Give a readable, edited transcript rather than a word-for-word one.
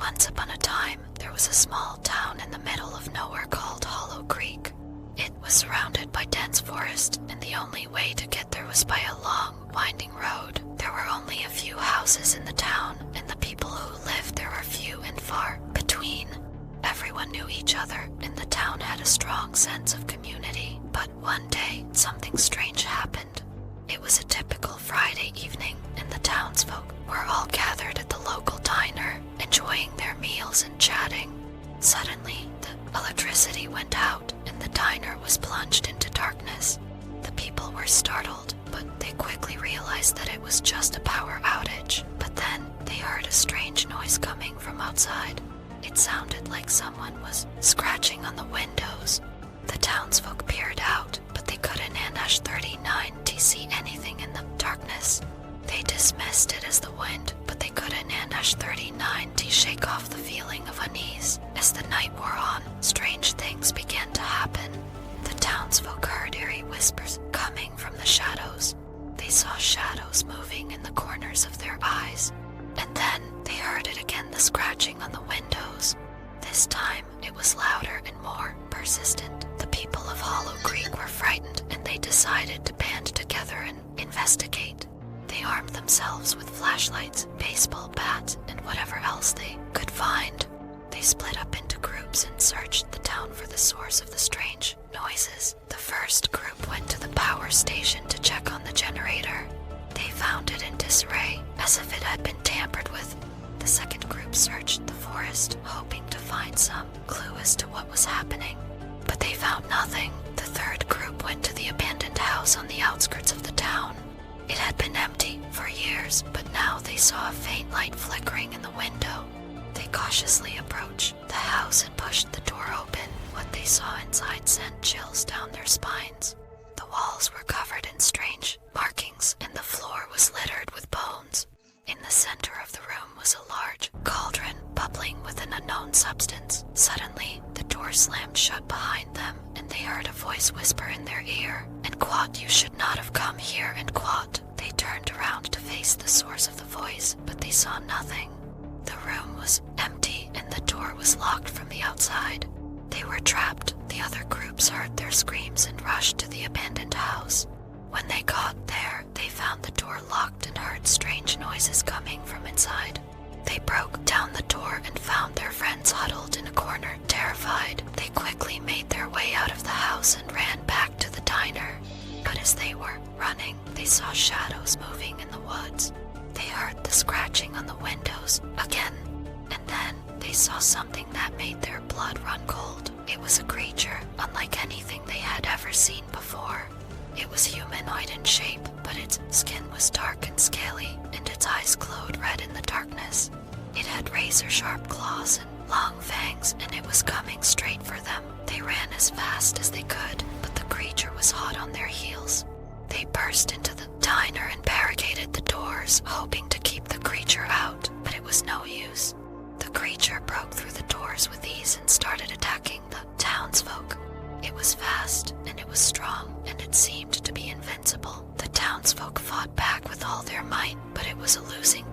Once upon a time, there was a small town in the middle of nowhere called Hollow Creek. It was surrounded by dense forest, and the only way to get there was by a long, winding road. There were only a few houses in the town, and the people who lived there were few and far between. Everyone knew each other, and the town had a strong sense of community. But one day, something strange happened. It was a typical Friday evening, and the townsfolk were all gathered at the local diner, enjoying their meals and chatting. Suddenly, the electricity went out, and the diner was plunged into darkness. The people were startled, but they quickly realized that it was just a power outage. But then, they heard a strange noise coming from outside. It sounded like someone was scratching on the windows. The townsfolk peered out, but they couldn't AHS-39 see anything in the darkness. They dismissed it as the wind, but they couldn't AHS-39 shake off the feeling of unease. As the night wore on, strange things began to happen. The townsfolk heard eerie whispers coming from the shadows. They saw shadows moving in the corners of their eyes. And then they heard it again, the scratching on the windows. This time, it was louder and more persistent. The people of Hollow Creek were frightened, and they decided to band together and investigate. They armed themselves with flashlights, baseball bats, and whatever else they could find. They split up into groups and searched the town for the source of the strange noises. The first group went to the power station to check on the generator. They found it in disarray, as if it had been tampered with. The second group searched the forest, hoping to find some clue as to what was happening. But they found nothing. The third group went to the abandoned house on the outskirts of the town. It had been empty for years, but now they saw a faint light flickering in the window. They cautiously approached the house and pushed the door open. What they saw inside sent chills down their spines. The walls were covered in strange markings, and the floor was littered with bones. In the center of the room was a large cauldron bubbling with an unknown substance. Suddenly, the door slammed shut behind them, and they heard a voice whisper in their ear, "And Quat, you should not have come here, and Quat." They turned around to face the source of the voice, but they saw nothing. The room was empty, and the door was locked from the outside. They were trapped. The other groups heard their screams and rushed to the abandoned house. When they got there, they found the door locked and heard strange noises coming from inside. They broke down the door and found their friends huddled in a corner, terrified. They quickly made their way out of the house and ran back to the diner. But as they were running, they saw shadows moving in the woods. They heard the scratching on the windows again, and then they saw something that made their blood run cold. It was a creature unlike anything they had ever seen before. It was humanoid in shape, but its skin was dark and scaly, and its eyes glowed red in the darkness. It had razor-sharp claws and long fangs, and it was coming straight for them. They ran as fast as they could, but the creature was hot on their heels. They burst into the diner and barricaded the doors, hoping to keep the creature out, but it was no use. The creature broke through the doors with ease and started attacking the townsfolk. It was fast, and it was strong, and it seemed to be invincible. The townsfolk fought back with all their might, but it was a losing